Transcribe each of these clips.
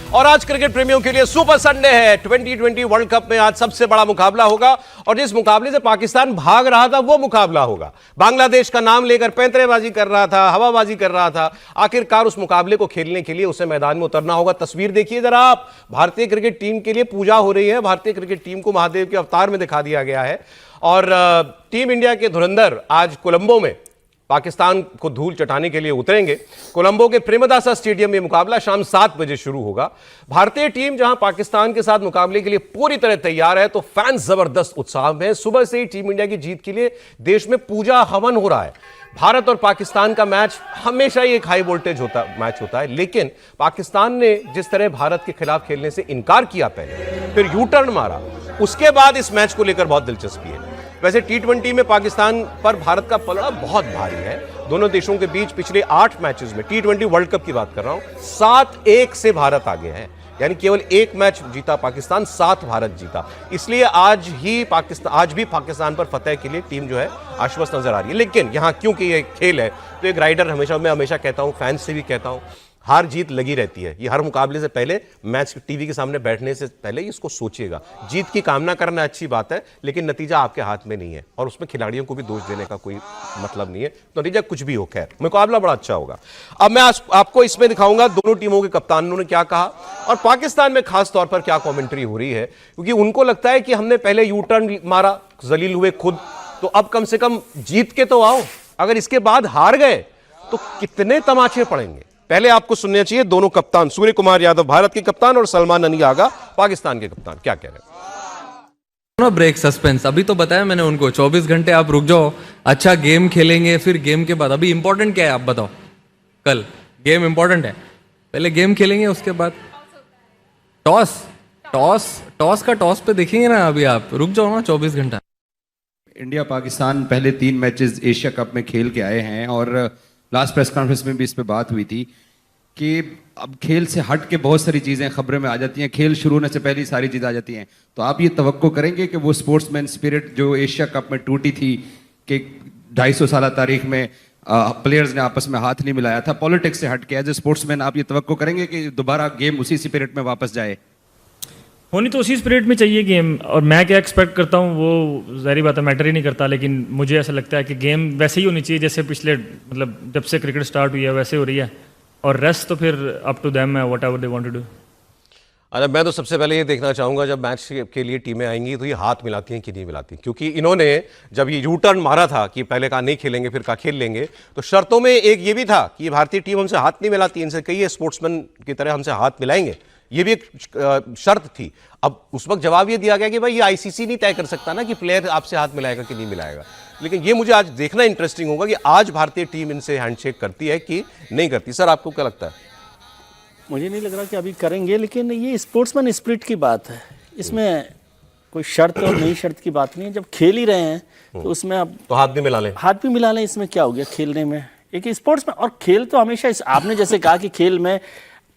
और आज क्रिकेट प्रेमियों के लिए सुपर संडे है। 2020 वर्ल्ड कप में आज सबसे बड़ा मुकाबला होगा और जिस मुकाबले से पाकिस्तान भाग रहा था वो मुकाबला होगा। बांग्लादेश का नाम लेकर पैंतरेबाजी कर रहा था, हवाबाजी कर रहा था, आखिरकार उस मुकाबले को खेलने के लिए उसे मैदान में उतरना होगा। तस्वीर देखिए जरा आप, भारतीय क्रिकेट टीम के लिए पूजा हो रही है। भारतीय क्रिकेट टीम को महादेव के अवतार में दिखा दिया गया है और टीम इंडिया के धुरंधर आज कोलंबो में पाकिस्तान को धूल चटाने के लिए उतरेंगे। कोलंबो के प्रेमदासा स्टेडियम में मुकाबला शाम 7 बजे शुरू होगा। भारतीय टीम जहां पाकिस्तान के साथ मुकाबले के लिए पूरी तरह तैयार है तो फैंस जबरदस्त उत्साह में। सुबह से ही टीम इंडिया की जीत के लिए देश में पूजा हवन हो रहा है। भारत और पाकिस्तान का मैच हमेशा ही एक हाई वोल्टेज मैच होता है, लेकिन पाकिस्तान ने जिस तरह भारत के खिलाफ खेलने से इनकार किया पहले, फिर यू टर्न मारा, उसके बाद इस मैच को लेकर बहुत दिलचस्पी है। वैसे T20 में पाकिस्तान पर भारत का पलड़ा बहुत भारी है। दोनों देशों के बीच पिछले 8 मैचेस में, T20 वर्ल्ड कप की बात कर रहा हूं, 7-1 से भारत आगे है। यानी केवल 1 मैच जीता पाकिस्तान, 7 भारत जीता। इसलिए आज भी पाकिस्तान पर फतेह के लिए टीम जो है आश्वस्त नजर आ रही है। लेकिन यहां क्योंकि ये खेल है तो एक राइडर मैं हमेशा कहता हूं, फैंस से भी कहता हूं, हार जीत लगी रहती है। ये हर मुकाबले से पहले, मैच टीवी के सामने बैठने से पहले इसको सोचिएगा। जीत की कामना करना अच्छी बात है, लेकिन नतीजा आपके हाथ में नहीं है और उसमें खिलाड़ियों को भी दोष देने का कोई मतलब नहीं है। तो नतीजा कुछ भी हो, खैर मुकाबला बड़ा अच्छा होगा। अब मैं आपको इसमें दिखाऊंगा दोनों टीमों के कप्तानों ने क्या कहा और पाकिस्तान में खास तौर पर क्या कॉमेंट्री हो रही है, क्योंकि उनको लगता है कि हमने पहले यू टर्न मारा, जलील हुए खुद, तो अब कम से कम जीत के तो आओ। अगर इसके बाद हार गए तो कितने तमाचे पड़ेंगे। पहले आपको सुनना चाहिए दोनों कप्तान, सूर्य कुमार यादव भारत के कप्तान और सलमान अली आगा पाकिस्तान के कप्तान, क्या कह रहे हैं। ब्रेक सस्पेंस अभी तो बताया मैंने उनको, 24 घंटे आप रुक जाओ, अच्छा गेम खेलेंगे, फिर गेम के बाद अभी इंपॉर्टेंट क्या है आप बताओ। कल गेम इंपॉर्टेंट है, पहले गेम खेलेंगे, उसके बाद टॉस पे देखेंगे ना। अभी आप रुक जाओ ना 24 घंटा। इंडिया पाकिस्तान पहले 3 मैचेस एशिया कप में खेल के आए हैं और लास्ट प्रेस कॉन्फ्रेंस में भी इस पे बात हुई थी कि अब खेल से हट के बहुत सारी चीज़ें खबरों में आ जाती हैं, खेल शुरू होने से पहले ही सारी चीज़ें आ जाती हैं। तो आप ये तवक्को करेंगे कि वो स्पोर्ट्समैन स्पिरिट जो एशिया कप में टूटी थी कि 250 साल तारीख में प्लेयर्स ने आपस में हाथ नहीं मिलाया था, पॉलिटिक्स से हट के एज ए स्पोर्ट्समैन आप ये तवक्को करेंगे कि दोबारा गेम उसी स्पिरिट में वापस जाए। होनी तो उसी स्पिरिट में चाहिए गेम, और मैं क्या एक्सपेक्ट करता हूँ वो ज़ाहिर बात है मैटर ही नहीं करता, लेकिन मुझे ऐसा लगता है कि गेम वैसे ही होनी चाहिए जैसे पिछले मतलब जब से क्रिकेट स्टार्ट हुई है वैसे हो रही है, और रेस्ट तो फिर अप टू देम है, whatever they want to do. अरे मैं तो सबसे पहले ये देखना चाहूंगा जब मैच के लिए टीमें आएंगी तो ये हाथ मिलाती हैं कि नहीं मिलाती, क्योंकि इन्होंने जब ये यू टर्न मारा था कि पहले कहा नहीं खेलेंगे फिर कहा खेल लेंगे, तो शर्तों में एक ये भी था कि ये भारतीय टीम हमसे हाथ नहीं मिलाती, इनसे कई स्पोर्ट्समैन की तरह हमसे हाथ मिलाएंगे, ये भी एक शर्त थी। अब उस वक्त जवाब ये दिया गया कि भाई ये आईसीसी नहीं तय कर सकता ना कि प्लेयर आपसे हाथ मिलाएगा कि नहीं मिलाएगा। लेकिन ये मुझे आज देखना इंटरेस्टिंग होगा कि आज भारतीय टीम इनसे हैंडशेक करती है कि नहीं करती। सर आपको क्या लगता है? मुझे नहीं लग रहा कि अभी करेंगे, लेकिन ये स्पोर्ट्समैन स्पिरिट की बात है, इसमें कोई शर्त और नई शर्त की बात नहीं है। जब खेल ही रहे हैं तो उसमें अब तो हाथ भी मिला लें, हाथ भी मिला लें, इसमें क्या हो गया खेलने में। एक स्पोर्ट्स में, और खेल तो हमेशा आपने जैसे कहा कि खेल में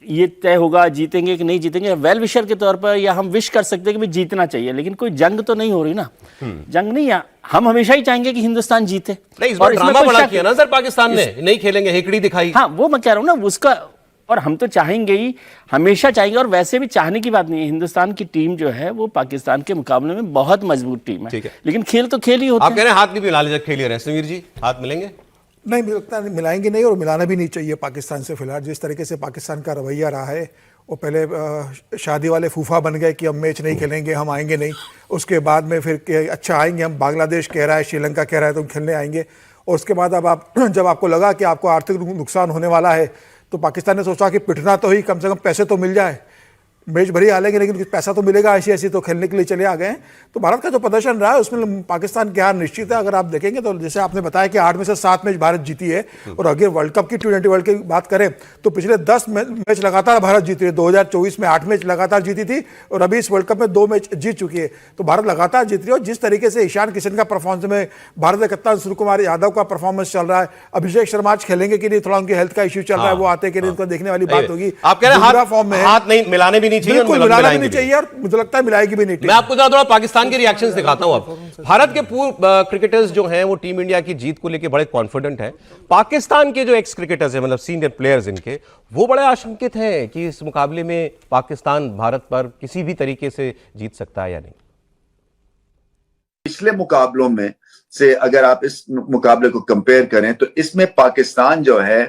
ये तय होगा जीतेंगे कि नहीं जीतेंगे, वेल विशर के तौर पर, या हम विश कर सकते हैं कि भाई जीतना चाहिए, लेकिन कोई जंग तो नहीं हो रही ना। जंग नहीं है, हम हमेशा ही चाहेंगे कि हिंदुस्तान जीते। नहीं, इस बार ड्रामा बड़ा किया ना सर पाकिस्तान ने, नहीं खेलेंगे, हेकड़ी दिखाई। हाँ वो मैं कह रहा हूँ ना उसका, और हम तो चाहेंगे ही, हमेशा चाहेंगे, और वैसे भी चाहने की बात नहीं है। हिंदुस्तान की टीम जो है वो पाकिस्तान के मुकाबले में बहुत मजबूत टीम है, लेकिन खेल तो खेल ही होता है। आप कह रहे हैं हाथ नहीं मिला ले जब खेल रहे हैं, समीर जी हाथ मिलेंगे? नहीं, मुझे लगता है मिलाएंगे नहीं, और मिलाना भी नहीं चाहिए पाकिस्तान से। फिलहाल जिस तरीके से पाकिस्तान का रवैया रहा है, वो पहले शादी वाले फूफा बन गए कि हम मैच नहीं खेलेंगे, हम आएंगे नहीं। उसके बाद में फिर अच्छा आएंगे हम, बांग्लादेश कह रहा है, श्रीलंका कह रहा है तो हम खेलने आएंगे। और उसके बाद अब आप जब आपको लगा कि आपको आर्थिक नुकसान होने वाला है तो पाकिस्तान ने सोचा कि पिटना तो ही, कम से कम पैसे तो मिल जाए, मैच भरी हालेंगे लेकिन कुछ पैसा तो मिलेगा, ऐसी तो खेलने के लिए चले आ गए हैं। तो भारत का जो प्रदर्शन रहा है उसमें पाकिस्तान की हार निश्चित है। अगर आप देखेंगे तो जैसे आपने बताया कि 8 में से 7 मैच भारत जीती है, और अगर वर्ल्ड कप की T20 वर्ल्ड की बात करें तो पिछले 10 मैच लगातार भारत जीती है। 2024 में 8 मैच लगातार जीती थी और अभी इस वर्ल्ड कप में 2 मैच जीत चुकी है। तो भारत लगातार जीत रही है, और जिस तरीके से ईशान किशन का परफॉर्मेंस में, भारत के कप्तान सूर्य कुमार यादव का परफॉर्मेंस चल रहा है, अभिषेक शर्मा आज खेलेंगे कि नहीं, थोड़ा उनकी हेल्थ का इश्यू चल रहा है, वो आते कि नहीं, उनको देखने वाली बात होगी। आप कह रहे हैं हाथ नहीं मिलाने भी नहीं नहीं चाहिए, बिल्कुल उन्हें मिलाना भी मिलाएंगे नहीं भी चाहिए, और मुझे लगता है मिलाएगी भी नहीं टीम। मैं आपको थोड़ा पाकिस्तान के रिएक्शंस दिखाता हूं। अब भारत के पूर्व क्रिकेटर्स जो हैं वो टीम इंडिया की जीत को लेकर बड़े कॉन्फिडेंट हैं। पाकिस्तान के जो एक्स क्रिकेटर्स हैं, मतलब सीनियर प्लेयर्स इनके, वो बड़े आशंकित हैं कि इस मुकाबले में पाकिस्तान भारत पर किसी भी तरीके से जीत सकता है या नहीं। पिछले मुकाबलों में से अगर आप इस मुकाबले को कंपेयर करें तो इसमें पाकिस्तान जो है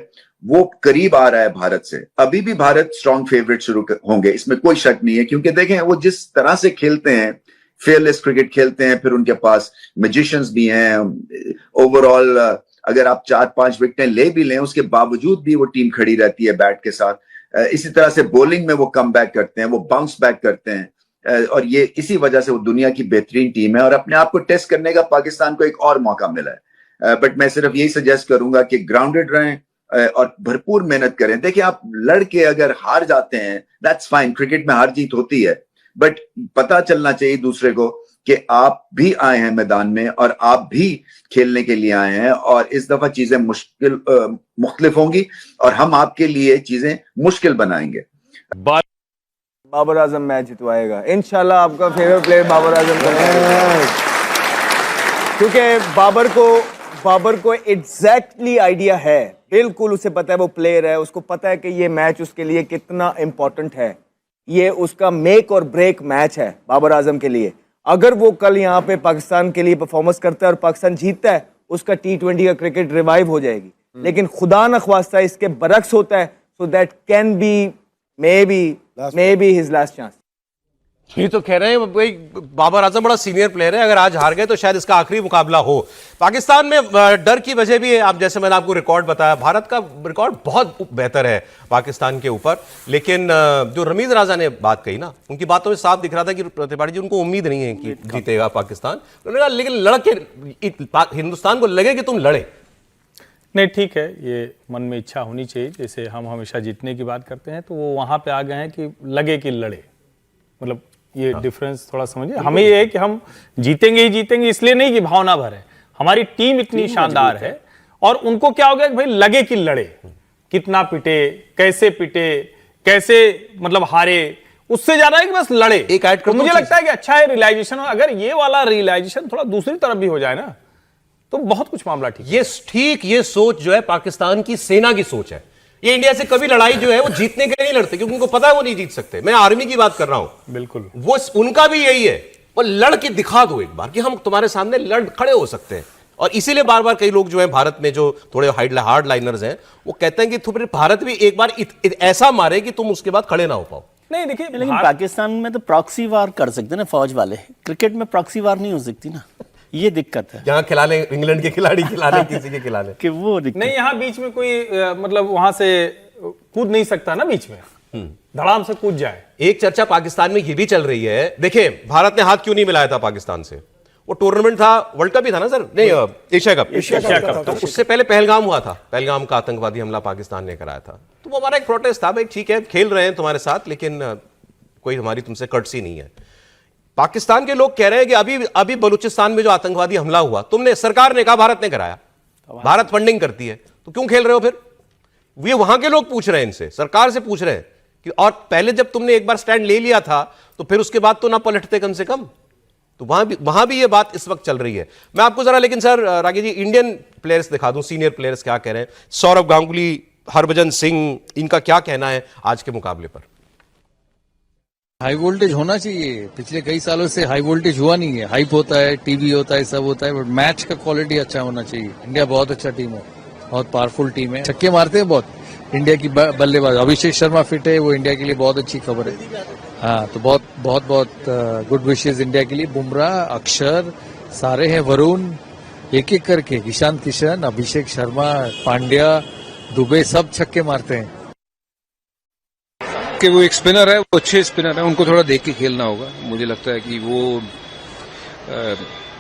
वो करीब आ रहा है भारत से। अभी भी भारत स्ट्रॉन्ग फेवरेट शुरू होंगे, इसमें कोई शक नहीं है, क्योंकि देखें वो जिस तरह से खेलते हैं, फेयरलेस क्रिकेट खेलते हैं, फिर उनके पास मैजिशियंस भी हैं। ओवरऑल अगर आप 4-5 विकेटें ले भी लें, उसके बावजूद भी वो टीम खड़ी रहती है बैट के साथ। इसी तरह से बॉलिंग में वो कम बैक करते हैं, वो बाउंस बैक करते हैं, और ये इसी वजह से वो दुनिया की बेहतरीन टीम है और अपने आप को टेस्ट करने का पाकिस्तान को एक और मौका मिला है। बट मैं सिर्फ यही सजेस्ट करूंगा कि ग्राउंडेड रहें और भरपूर मेहनत करें। देखिए, आप लड़के अगर हार जाते हैं दैट्स फाइन, क्रिकेट में हार जीत होती है, बट पता चलना चाहिए दूसरे को कि आप भी आए हैं मैदान में और आप भी खेलने के लिए आए हैं, और इस दफा चीजें मुख्तलिफ होंगी और हम आपके लिए चीजें मुश्किल बनाएंगे। बाबर आजम मैच जितवाएगा इंशाल्लाह। आपका फेवरेट प्लेयर बाबर आजम का, क्योंकि बाबर को एग्जैक्टली आइडिया है, बिल्कुल उसे पता है, वो प्लेयर है, उसको पता है कि ये मैच उसके लिए कितना इंपॉर्टेंट है। ये उसका मेक और ब्रेक मैच है बाबर आजम के लिए। अगर वो कल यहाँ पे पाकिस्तान के लिए परफॉर्मेंस करता है और पाकिस्तान जीतता है, उसका T20 का क्रिकेट रिवाइव हो जाएगी। लेकिन खुदा न ख्वास्ता इसके बरक्स होता है, so that can be may be his last chance. ये तो कह रहे हैं भाई बाबर आजम बड़ा सीनियर प्लेयर है, अगर आज हार गए तो शायद इसका आखिरी मुकाबला हो। पाकिस्तान में डर की वजह भी है, आप जैसे मैंने आपको रिकॉर्ड बताया, भारत का रिकॉर्ड बहुत बेहतर है पाकिस्तान के ऊपर। लेकिन जो रमीज राजा ने बात कही ना, उनकी बातों में साफ दिख रहा था कि त्रिपाठी जी उनको उम्मीद नहीं है कि जीतेगा पाकिस्तान। उन्होंने कहा लेकिन लड़के हिंदुस्तान को लगे कि तुम लड़े। नहीं, ठीक है, ये मन में इच्छा होनी चाहिए। जैसे हम हमेशा जीतने की बात करते हैं, तो वो वहां पे आ गए हैं कि लगे कि लड़े, मतलब ये डिफरेंस थोड़ा समझिए। हमें ये है कि हम जीतेंगे ही जीतेंगे, इसलिए नहीं कि भावना भर है, हमारी टीम इतनी शानदार है। और उनको क्या हो गया कि भाई लगे कि लड़े, कितना पिटे, कैसे मतलब हारे, उससे ज्यादा है कि बस लड़े। एक ऐड कर तो मुझे लगता है कि अच्छा है रियलाइजेशन। अगर ये वाला रियलाइजेशन थोड़ा दूसरी तरफ भी हो जाए ना, तो बहुत कुछ मामला ठीक। ये सोच जो है पाकिस्तान की सेना की सोच है। ये इंडिया से कभी लड़ाई जो है वो जीतने के लिए नहीं लड़ते, क्योंकि उनको पता है वो नहीं जीत सकते। मैं आर्मी की बात कर रहा हूं, बिल्कुल वो उनका भी यही है, वो लड़ के दिखा दो एक बार कि हम तुम्हारे सामने लड़ खड़े हो सकते हैं। और इसीलिए बार बार कई लोग जो है भारत में जो थोड़े हार्ड लाइनर्स हैं, वो कहते हैं कि भारत भी एक बार ऐसा मारे कि तुम उसके बाद खड़े ना हो पाओ। नहीं देखिए, लेकिन पाकिस्तान में तो प्रॉक्सी वार कर सकते ना फौज वाले, क्रिकेट में प्रॉक्सी वार नहीं हो सकती ना, ये दिक्कत है। यहाँ खिला ले, इंग्लैंड के खिलाड़ी खिला ले, किसी के खिला ले, कि वो नहीं, यहाँ बीच में कोई मतलब वहां से कूद नहीं सकता ना, बीच में धड़ाम से कूद जाए। एक चर्चा पाकिस्तान में ये भी चल रही है, देखिए भारत ने हाथ क्यों नहीं मिलाया था पाकिस्तान से? वो टूर्नामेंट था, वर्ल्ड कप ही था ना सर, नहीं एशिया कप। तो उससे पहले पहलगाम हुआ था, पहलगाम का आतंकवादी हमला पाकिस्तान ने कराया था। तो वो हमारा एक प्रोटेस्ट था, भाई ठीक है खेल रहे हैं तुम्हारे साथ, लेकिन कोई हमारी तुमसे कर्टसी नहीं है। पाकिस्तान के लोग कह रहे हैं कि अभी बलूचिस्तान में जो आतंकवादी हमला हुआ, तुमने, सरकार ने कहा भारत ने कराया, भारत फंडिंग करती है, तो क्यों खेल रहे हो फिर? ये वहां के लोग पूछ रहे हैं, इनसे सरकार से पूछ रहे हैं कि और पहले जब तुमने एक बार स्टैंड ले लिया था तो फिर उसके बाद तो ना पलटते कम से कम। तो वहां भी ये बात इस वक्त चल रही है। मैं आपको जरा लेकिन सर रागी जी इंडियन प्लेयर्स दिखा दूं, सीनियर प्लेयर्स क्या कह रहे हैं। सौरव गांगुली, हरभजन सिंह, इनका क्या कहना है आज के मुकाबले पर? हाई वोल्टेज होना चाहिए, पिछले कई सालों से हाई वोल्टेज हुआ नहीं है। हाइप होता है, टीवी होता है, सब होता है, बट मैच का क्वालिटी अच्छा होना चाहिए। इंडिया बहुत अच्छा टीम है, बहुत पावरफुल टीम है, छक्के मारते हैं बहुत इंडिया की बल्लेबाज। अभिषेक शर्मा फिट है, वो इंडिया के लिए बहुत अच्छी खबर है। हाँ, तो बहुत गुड विशेस इंडिया के लिए। बुमराह, अक्षर सारे हैं, वरुण, एक एक करके, ईशांत किशन, अभिषेक शर्मा, पांड्या, दुबे, सब छक्के मारते हैं। कि वो एक स्पिनर है, वो अच्छे स्पिनर है, उनको थोड़ा देख के खेलना होगा। मुझे लगता है कि वो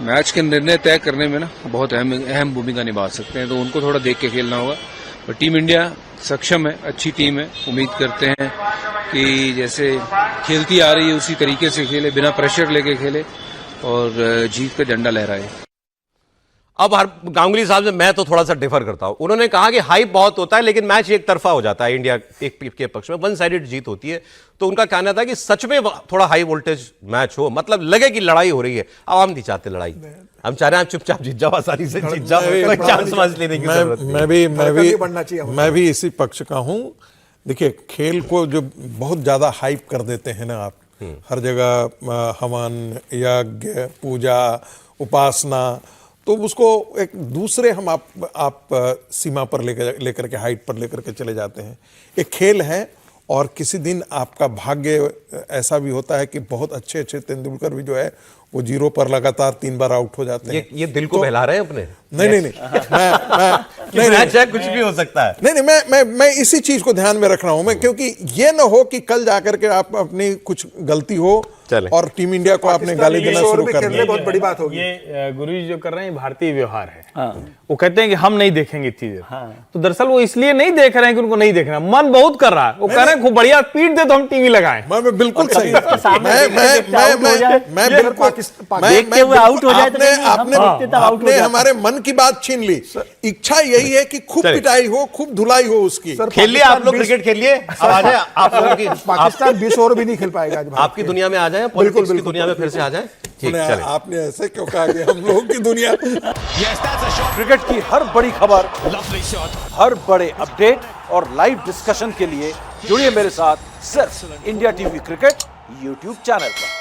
मैच के निर्णय तय करने में ना बहुत अहम भूमिका निभा सकते हैं, तो उनको थोड़ा देख के खेलना होगा। और टीम इंडिया सक्षम है, अच्छी टीम है, उम्मीद करते हैं कि जैसे खेलती आ रही है उसी तरीके से खेले, बिना प्रेशर लेके खेले और जीत का झंडा लहराए। अब हर गांगुली साहब से मैं तो थोड़ा सा डिफर करता हूं। उन्होंने कहा कि हाइप बहुत होता है लेकिन मैच एक तरफा हो जाता है, इंडिया एक के पक्ष में वन साइडेड जीत होती है। तो उनका कहना था कि सच में थोड़ा हाई वोल्टेज मैच हो, मतलब लगे कि लड़ाई हो रही है। अब हम नहीं चाहते लड़ाई, हम चाह रहे हैं आप चुपचाप जीत जाओ, आसानी से जीत जाओ, कोई चांस वांस लेने की जरूरत नहीं। मैं भी इसी पक्ष का हूं। देखिए, खेल को जो बहुत ज्यादा हाइप कर देते हैं ना आप, हर जगह हवन, यज्ञ, पूजा, उपासना, तो उसको एक दूसरे हम आप सीमा पर लेकर के, हाइट पर लेकर के चले जाते हैं। एक खेल है और किसी दिन आपका भाग्य ऐसा भी होता है कि बहुत अच्छे तेंदुलकर भी जो है वो 0 पर लगातार 3 बार आउट हो जाते हैं। ये दिल को बहला रहे हैं अपने? नहीं, मैच है, कुछ भी हो सकता है। नहीं, मैं इसी चीज को ध्यान में रख रहा हूं मैं, क्योंकि ये ना हो कि कल जाकर के आप अपनी कुछ गलती हो और टीम इंडिया को आपने गाली देना शुरू कर दिया। बहुत बड़ी बात होगी। ये गुरुजी जो कर रहे हैं भारतीय व्यवहार है। वो कहते हैं कि हम नहीं देखेंगे इतनी देर। तो दरअसल वो इसलिए नहीं देख रहे हैं कि उनको नहीं देखना, मन बहुत कर रहा है। वो कह रहे हैं खूब बढ़िया पीट दे तो हम टीवी लगाएं। मैं बिल्कुल सही, मैं देखते हुए आउट हो जाए आपने हमारे मन की बात छीन ली। इच्छा यही है कि खूब पिटाई हो, खूब धुलाई हो उसकी। खेलिए आप लोग, क्रिकेट खेलिए, अब आ जाए आप लोगों की। पाकिस्तान 20 ओवर भी नहीं खेल पाएगा आज। आपकी दुनिया में आ जाए, पॉलिटिक्स की दुनिया में फिर से आ जाए। ठीक, चले। आपने ऐसे क्यों कहा कि हम लोगों की दुनिया। क्रिकेट की हर बड़ी खबर, हर बड़े अपडेट और लाइव डिस्कशन के लिए जुड़िए मेरे साथ सिर्फ India TV cricket YouTube channel पर।